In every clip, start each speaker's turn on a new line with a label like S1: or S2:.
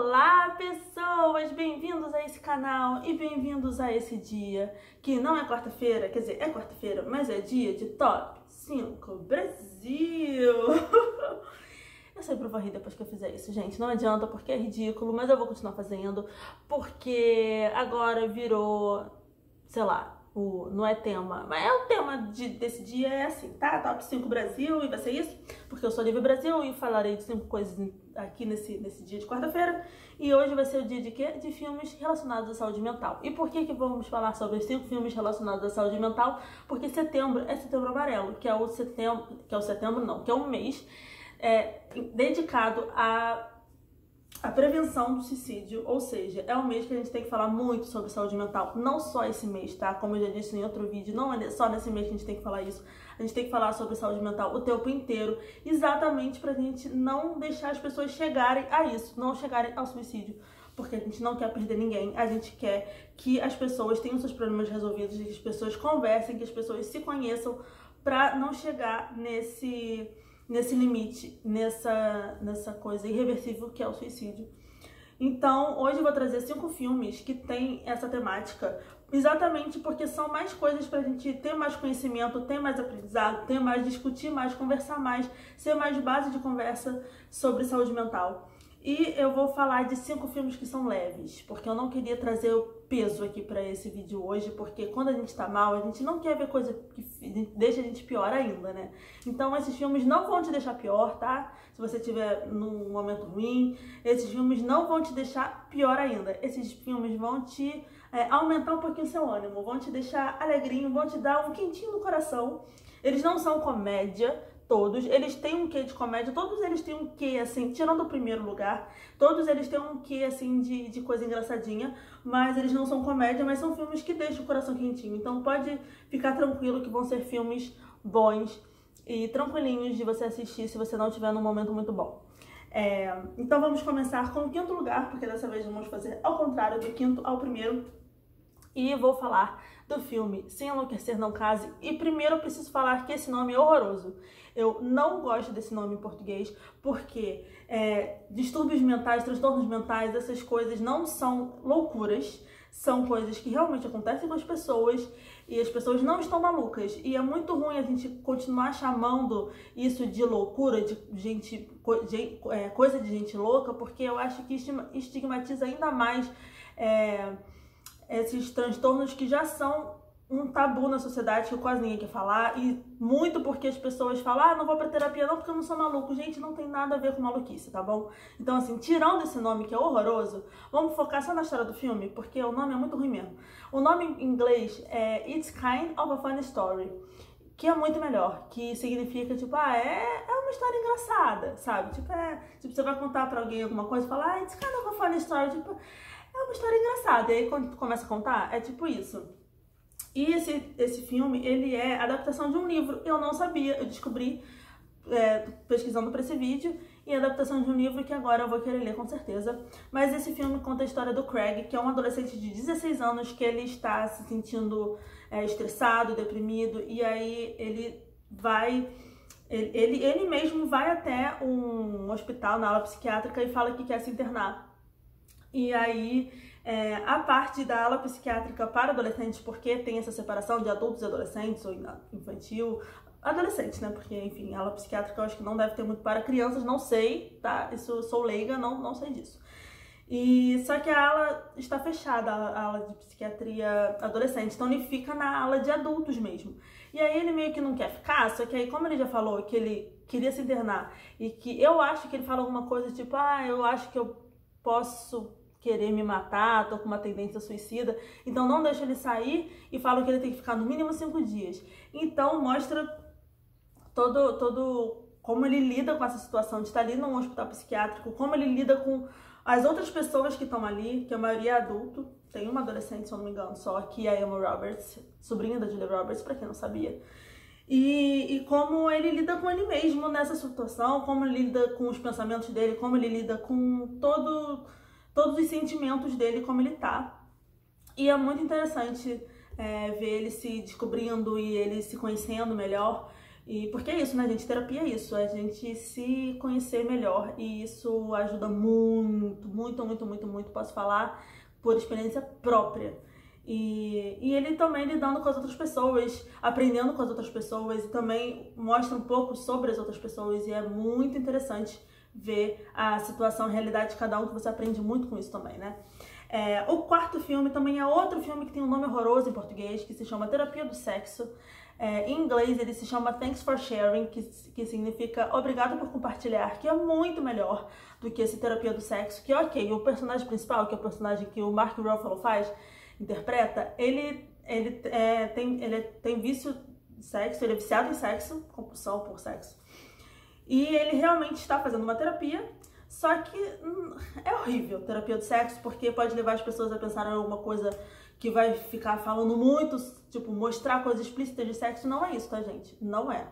S1: Olá, pessoas! Bem-vindos a esse canal e bem-vindos a esse dia, que não é quarta-feira, quer dizer, é quarta-feira, mas é dia de Top 5 Brasil! Eu sempre vou rir depois que eu fizer isso, gente, não adianta porque é ridículo, mas eu vou continuar fazendo, porque agora virou, sei lá, não é tema, mas é o tema desse dia, é assim, tá? Top 5 Brasil, e vai ser isso, porque eu sou Livre Brasil e falarei de 5 coisas aqui nesse dia de quarta-feira. E hoje vai ser o dia de quê? De filmes relacionados à saúde mental. E por que vamos falar sobre os 5 filmes relacionados à saúde mental? Porque setembro é Setembro Amarelo, que é o mês dedicado a prevenção do suicídio, ou seja, é um mês que a gente tem que falar muito sobre saúde mental, não só esse mês, tá? Como eu já disse em outro vídeo, não é só nesse mês que a gente tem que falar isso, a gente tem que falar sobre saúde mental o tempo inteiro, exatamente pra gente não deixar as pessoas chegarem a isso, não chegarem ao suicídio, porque a gente não quer perder ninguém, a gente quer que as pessoas tenham seus problemas resolvidos, que as pessoas conversem, que as pessoas se conheçam, pra não chegar nesse limite, nessa coisa irreversível que é o suicídio. Então, hoje eu vou trazer 5 filmes que têm essa temática, exatamente porque são mais coisas pra gente ter mais conhecimento, ter mais aprendizado, ter mais, discutir mais, conversar mais, ser mais base de conversa sobre saúde mental. E eu vou falar de 5 filmes que são leves, porque eu não queria trazer o peso aqui pra esse vídeo hoje, porque quando a gente tá mal, a gente não quer ver coisa que deixa a gente pior ainda, né? Então esses filmes não vão te deixar pior, tá? Se você estiver num momento ruim, esses filmes não vão te deixar pior ainda. Esses filmes vão te aumentar um pouquinho o seu ânimo, vão te deixar alegrinho, vão te dar um quentinho no coração. Eles não são comédia, todos, eles têm um quê de comédia, todos eles têm um quê, assim, tirando o primeiro lugar, todos eles têm um quê, assim, de coisa engraçadinha, mas eles não são comédia, mas são filmes que deixam o coração quentinho, então pode ficar tranquilo que vão ser filmes bons e tranquilinhos de você assistir se você não estiver num momento muito bom. Então vamos começar com o 5º lugar, porque dessa vez vamos fazer ao contrário, do 5º ao primeiro. E vou falar do filme Sem Enlouquecer Não Case. E primeiro eu preciso falar que esse nome é horroroso. Eu não gosto desse nome em português, porque distúrbios mentais, transtornos mentais, essas coisas não são loucuras. São coisas que realmente acontecem com as pessoas e as pessoas não estão malucas. E é muito ruim a gente continuar chamando isso de loucura, de coisa de gente louca, porque eu acho que estigmatiza ainda mais esses transtornos que já são um tabu na sociedade, que quase ninguém quer falar, e muito porque as pessoas falam, não vou pra terapia não porque eu não sou maluco. Gente, não tem nada a ver com maluquice, tá bom? Então assim, tirando esse nome que é horroroso, vamos focar só na história do filme, porque o nome é muito ruim mesmo. O nome em inglês é It's Kind of a Funny Story, que é muito melhor, que significa, tipo, é uma história engraçada, sabe? Tipo, você vai contar pra alguém alguma coisa e falar, It's Kind of a Funny Story, tipo, é uma história engraçada. E aí quando tu começa a contar, é tipo isso. E esse filme, ele é adaptação de um livro. Eu não sabia, eu descobri pesquisando pra esse vídeo, e adaptação de um livro que agora eu vou querer ler com certeza. Mas esse filme conta a história do Craig, que é um adolescente de 16 anos que ele está se sentindo estressado, deprimido, e aí ele mesmo vai até um hospital na ala psiquiátrica e fala que quer se internar. E aí, a parte da ala psiquiátrica para adolescentes, porque tem essa separação de adultos e adolescentes, ou infantil, adolescentes, né? Porque, enfim, a ala psiquiátrica eu acho que não deve ter muito para crianças, não sei, tá? Isso eu sou leiga, não sei disso. E só que a ala está fechada, a ala de psiquiatria adolescente, então ele fica na ala de adultos mesmo. E aí ele meio que não quer ficar, só que aí como ele já falou que ele queria se internar, e que eu acho que ele fala alguma coisa tipo, eu acho que eu posso querer me matar, tô com uma tendência suicida, então não deixa ele sair e fala que ele tem que ficar no mínimo 5 dias. Então mostra todo como ele lida com essa situação de estar ali num hospital psiquiátrico, como ele lida com as outras pessoas que estão ali, que a maioria é adulto, tem uma adolescente, se eu não me engano, só, que é a Emma Roberts, sobrinha da Julia Roberts, pra quem não sabia. E como ele lida com ele mesmo nessa situação, como ele lida com os pensamentos dele, como ele lida com todos os sentimentos dele, como ele tá. E é muito interessante ver ele se descobrindo e ele se conhecendo melhor. E porque é isso, né, gente? Terapia é isso, a gente se conhecer melhor e isso ajuda muito, muito, muito, muito, muito, posso falar por experiência própria. E ele também lidando com as outras pessoas, aprendendo com as outras pessoas e também mostra um pouco sobre as outras pessoas e é muito interessante ver a situação, a realidade de cada um, que você aprende muito com isso também, né? O quarto filme também é outro filme que tem um nome horroroso em português, que se chama Terapia do Sexo. Em inglês ele se chama Thanks for Sharing, que significa obrigado por compartilhar, que é muito melhor do que esse Terapia do Sexo, que ok, o personagem principal, que é o personagem que o Mark Ruffalo interpreta, ele tem vício de sexo, ele é viciado em sexo, compulsão por sexo. E ele realmente está fazendo uma terapia, só que é horrível terapia do sexo, porque pode levar as pessoas a pensar em alguma coisa que vai ficar falando muito, tipo, mostrar coisas explícitas de sexo. Não é isso, tá, gente? Não é.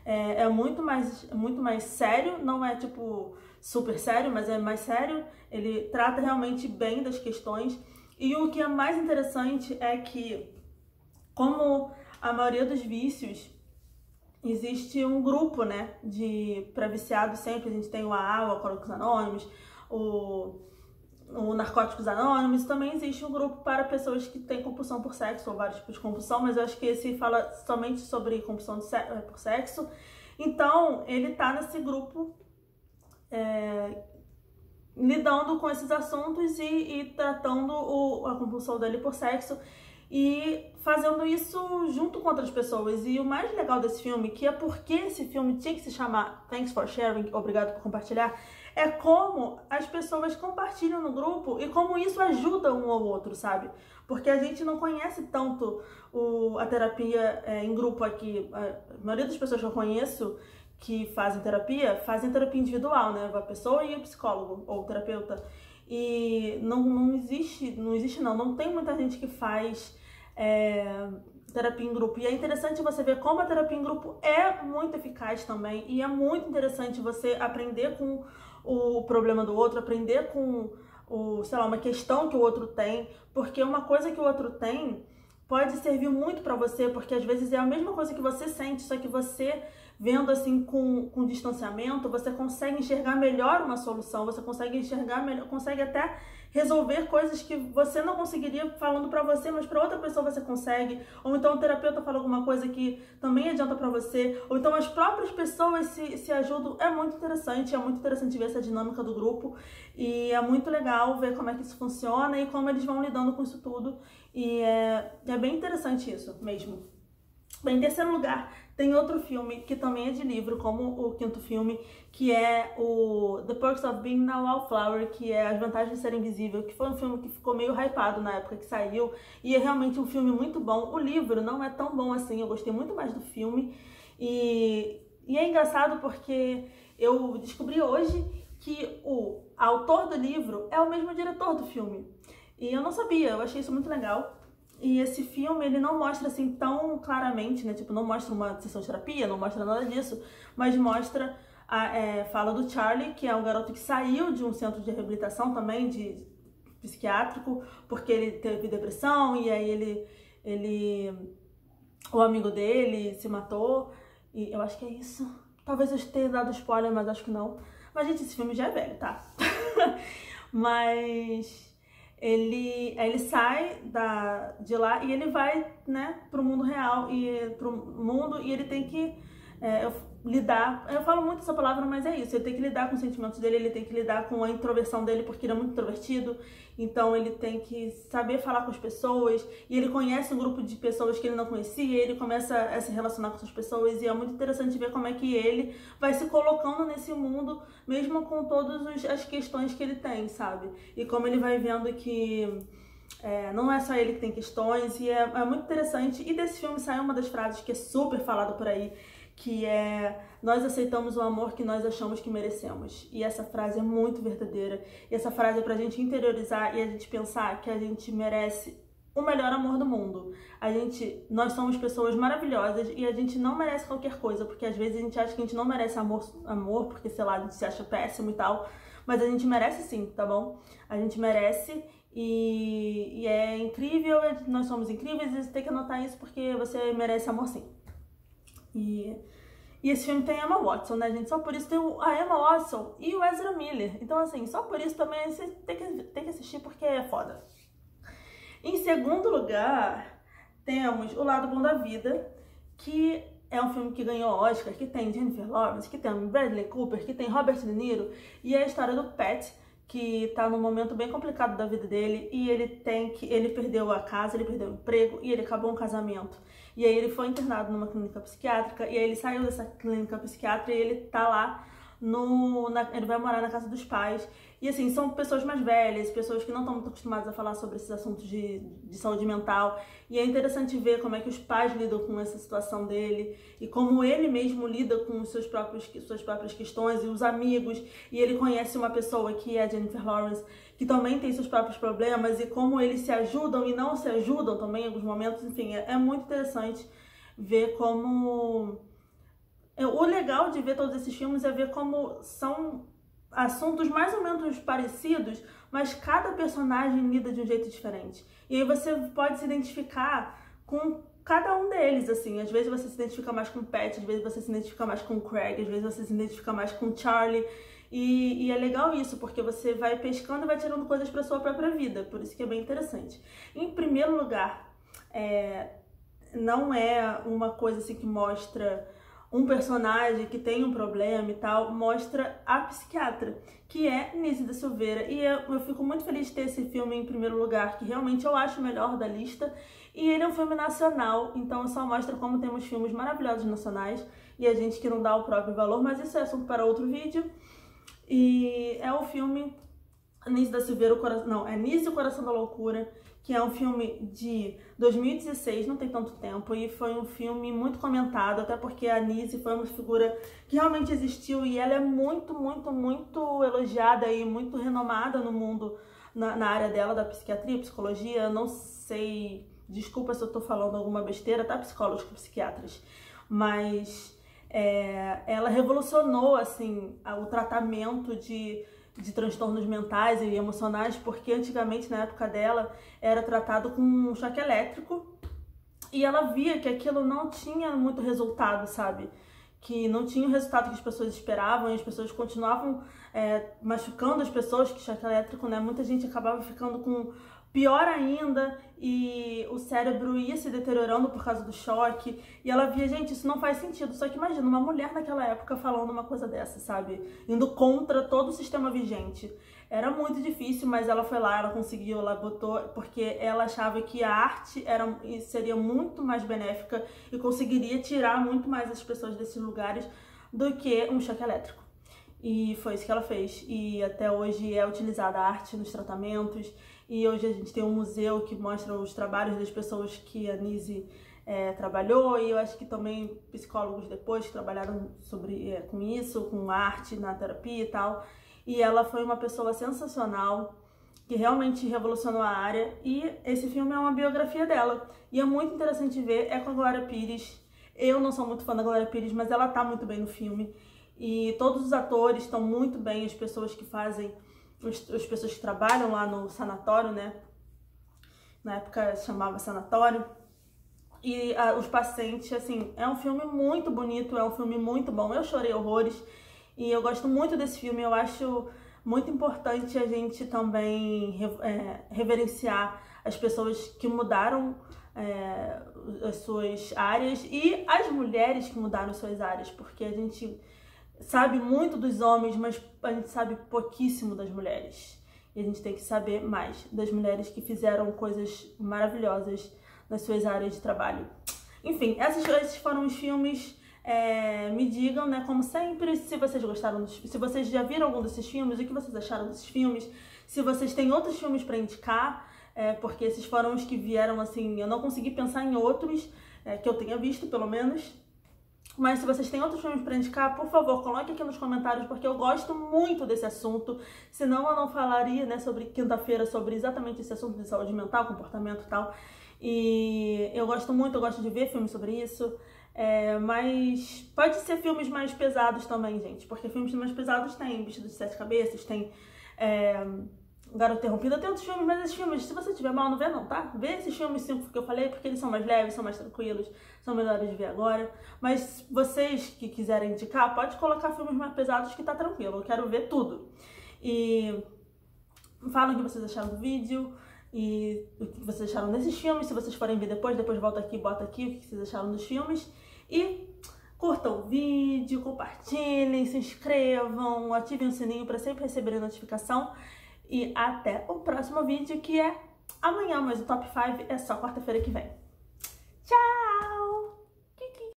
S1: É muito mais sério, não é, tipo, super sério, mas é mais sério. Ele trata realmente bem das questões. E o que é mais interessante é que, como a maioria dos vícios, existe um grupo, né, para viciados sempre. A gente tem o AA, o Alcoólicos Anônimos, o Narcóticos Anônimos. Também existe um grupo para pessoas que têm compulsão por sexo, ou vários tipos de compulsão, mas eu acho que esse fala somente sobre compulsão por sexo. Então, ele tá nesse grupo lidando com esses assuntos e tratando a compulsão dele por sexo e fazendo isso junto com outras pessoas. E o mais legal desse filme, que é porque esse filme tinha que se chamar Thanks for Sharing, obrigado por compartilhar, é como as pessoas compartilham no grupo e como isso ajuda um ao outro, sabe? Porque a gente não conhece tanto a terapia em grupo aqui. A maioria das pessoas que eu conheço que fazem terapia individual, né? A pessoa e o psicólogo ou o terapeuta. E não tem muita gente que faz terapia em grupo. E é interessante você ver como a terapia em grupo é muito eficaz também. E é muito interessante você aprender com o problema do outro, aprender com sei lá, uma questão que o outro tem, porque uma coisa que o outro tem pode servir muito pra você, porque às vezes é a mesma coisa que você sente, só que você, vendo assim com distanciamento, você consegue enxergar melhor uma solução, você consegue enxergar melhor, consegue até resolver coisas que você não conseguiria falando pra você, mas pra outra pessoa você consegue. Ou então o terapeuta fala alguma coisa que também adianta pra você, ou então as próprias pessoas se ajudam. É muito interessante ver essa dinâmica do grupo e é muito legal ver como é que isso funciona e como eles vão lidando com isso tudo. E é bem interessante isso mesmo. Bem, em terceiro lugar, tem outro filme que também é de livro, como o quinto filme, que é o The Perks of Being a Wallflower, que é As Vantagens de Ser Invisível, que foi um filme que ficou meio hypado na época que saiu, e é realmente um filme muito bom. O livro não é tão bom assim, eu gostei muito mais do filme, e é engraçado porque eu descobri hoje que o autor do livro é o mesmo diretor do filme, e eu não sabia, eu achei isso muito legal. E esse filme, ele não mostra assim tão claramente, né? Tipo, não mostra uma sessão de terapia, não mostra nada disso, mas mostra fala do Charlie, que é um garoto que saiu de um centro de reabilitação também, de psiquiátrico, porque ele teve depressão e aí o amigo dele se matou. E eu acho que é isso. Talvez eu tenha dado spoiler, mas acho que não. Mas, gente, esse filme já é velho, tá? Mas ele sai de lá e ele vai, né, pro mundo real e pro mundo, e ele tem que lidar. Eu falo muito essa palavra, mas é isso. Ele tem que lidar com os sentimentos dele, ele tem que lidar com a introversão dele, porque ele é muito introvertido. Então ele tem que saber falar com as pessoas, e ele conhece um grupo de pessoas que ele não conhecia, e ele começa a se relacionar com essas pessoas, e é muito interessante ver como é que ele vai se colocando nesse mundo, mesmo com todas as questões que ele tem, sabe? E como ele vai vendo que não é só ele que tem questões, e é muito interessante. E desse filme sai uma das frases que é super falada por aí, que é: nós aceitamos o amor que nós achamos que merecemos. E essa frase é muito verdadeira. E essa frase é pra gente interiorizar e a gente pensar que a gente merece o melhor amor do mundo. Nós somos pessoas maravilhosas e a gente não merece qualquer coisa, porque às vezes a gente acha que a gente não merece amor porque, sei lá, a gente se acha péssimo e tal. Mas a gente merece sim, tá bom? A gente merece e é incrível, nós somos incríveis, e você tem que anotar isso porque você merece amor sim. E esse filme tem a Emma Watson, né, gente? Só por isso tem a Emma Watson e o Ezra Miller. Então, assim, só por isso também você tem que assistir porque é foda. Em segundo lugar, temos O Lado Bom da Vida, que é um filme que ganhou Oscar, que tem Jennifer Lawrence, que tem Bradley Cooper, que tem Robert De Niro, e é a história do Pat, que tá num momento bem complicado da vida dele, e ele perdeu a casa, ele perdeu o emprego, e ele acabou um casamento. E aí ele foi internado numa clínica psiquiátrica, e aí ele saiu dessa clínica psiquiátrica e ele tá lá ele vai morar na casa dos pais. E assim, são pessoas mais velhas, pessoas que não estão muito acostumadas a falar sobre esses assuntos de saúde mental. E é interessante ver como é que os pais lidam com essa situação dele e como ele mesmo lida com suas próprias questões e os amigos. E ele conhece uma pessoa que é a Jennifer Lawrence, que também tem seus próprios problemas e como eles se ajudam e não se ajudam também em alguns momentos. Enfim, é muito interessante ver como... O legal de ver todos esses filmes é ver como são assuntos mais ou menos parecidos, mas cada personagem lida de um jeito diferente. E aí você pode se identificar com cada um deles, assim. Às vezes você se identifica mais com o Pat, às vezes você se identifica mais com o Craig, às vezes você se identifica mais com o Charlie. E é legal isso, porque você vai pescando e vai tirando coisas para sua própria vida. Por isso que é bem interessante. Em primeiro lugar, não é uma coisa assim que mostra um personagem que tem um problema e tal, mostra a psiquiatra, que é Anísia da Silveira. E eu fico muito feliz de ter esse filme em primeiro lugar, que realmente eu acho o melhor da lista. E ele é um filme nacional, então só mostra como temos filmes maravilhosos nacionais e a gente que não dá o próprio valor, mas isso é assunto para outro vídeo. E é o filme Anísia da Silveira, Anísia, o Coração da Loucura, que é um filme de 2016, não tem tanto tempo, e foi um filme muito comentado, até porque a Anísia foi uma figura que realmente existiu e ela é muito, muito, muito elogiada e muito renomada no mundo, na área dela, da psiquiatria, psicologia. Eu não sei, desculpa se eu tô falando alguma besteira, tá? Psicólogos e psiquiatras, mas ela revolucionou, assim, o tratamento de transtornos mentais e emocionais, porque antigamente, na época dela, era tratado com um choque elétrico e ela via que aquilo não tinha muito resultado, sabe? Que não tinha o resultado que as pessoas esperavam e as pessoas continuavam machucando as pessoas, que choque elétrico, né? Muita gente acabava ficando com pior ainda e o cérebro ia se deteriorando por causa do choque. E ela via, gente, isso não faz sentido. Só que imagina, uma mulher naquela época falando uma coisa dessa, sabe? Indo contra todo o sistema vigente. Era muito difícil, mas ela foi lá, ela conseguiu, ela botou, porque ela achava que a arte seria muito mais benéfica e conseguiria tirar muito mais as pessoas desses lugares do que um choque elétrico. E foi isso que ela fez. E até hoje é utilizada a arte nos tratamentos. E hoje a gente tem um museu que mostra os trabalhos das pessoas que a Anísia trabalhou. E eu acho que também psicólogos depois que trabalharam com isso, com arte na terapia e tal. E ela foi uma pessoa sensacional, que realmente revolucionou a área. E esse filme é uma biografia dela. E é muito interessante ver, é com a Glória Pires. Eu não sou muito fã da Glória Pires, mas ela tá muito bem no filme. E todos os atores estão muito bem, as pessoas que fazem, as pessoas que trabalham lá no sanatório, né? Na época chamava sanatório. E os pacientes, assim, é um filme muito bonito, é um filme muito bom. Eu chorei horrores e eu gosto muito desse filme. Eu acho muito importante a gente também reverenciar as pessoas que mudaram as suas áreas e as mulheres que mudaram as suas áreas, porque a gente sabe muito dos homens, mas a gente sabe pouquíssimo das mulheres. E a gente tem que saber mais das mulheres que fizeram coisas maravilhosas nas suas áreas de trabalho. Enfim, esses foram os filmes. Me digam, né, como sempre, se vocês gostaram, se vocês já viram algum desses filmes, o que vocês acharam desses filmes, se vocês têm outros filmes para indicar, porque esses foram os que vieram, assim, eu não consegui pensar em outros que eu tenha visto, pelo menos. Mas se vocês têm outros filmes para indicar, por favor, coloque aqui nos comentários, porque eu gosto muito desse assunto. Senão eu não falaria, né, sobre quinta-feira, sobre exatamente esse assunto de saúde mental, comportamento e tal. E eu gosto muito, eu gosto de ver filmes sobre isso. Mas pode ser filmes mais pesados também, gente. Porque filmes mais pesados tem Bicho de Sete Cabeças, tem Garota Interrompida, tem outros filmes, mas esses filmes, se você tiver mal, não vê não, tá? Vê esses filmes 5 que eu falei, porque eles são mais leves, são mais tranquilos, são melhores de ver agora. Mas vocês que quiserem indicar, pode colocar filmes mais pesados que tá tranquilo, eu quero ver tudo. E falam o que vocês acharam do vídeo e o que vocês acharam desses filmes. Se vocês forem ver depois volta aqui e bota aqui o que vocês acharam dos filmes. E curtam o vídeo, compartilhem, se inscrevam, ativem o sininho para sempre receber a notificação. E até o próximo vídeo, que é amanhã, mas o Top 5 é só quarta-feira que vem.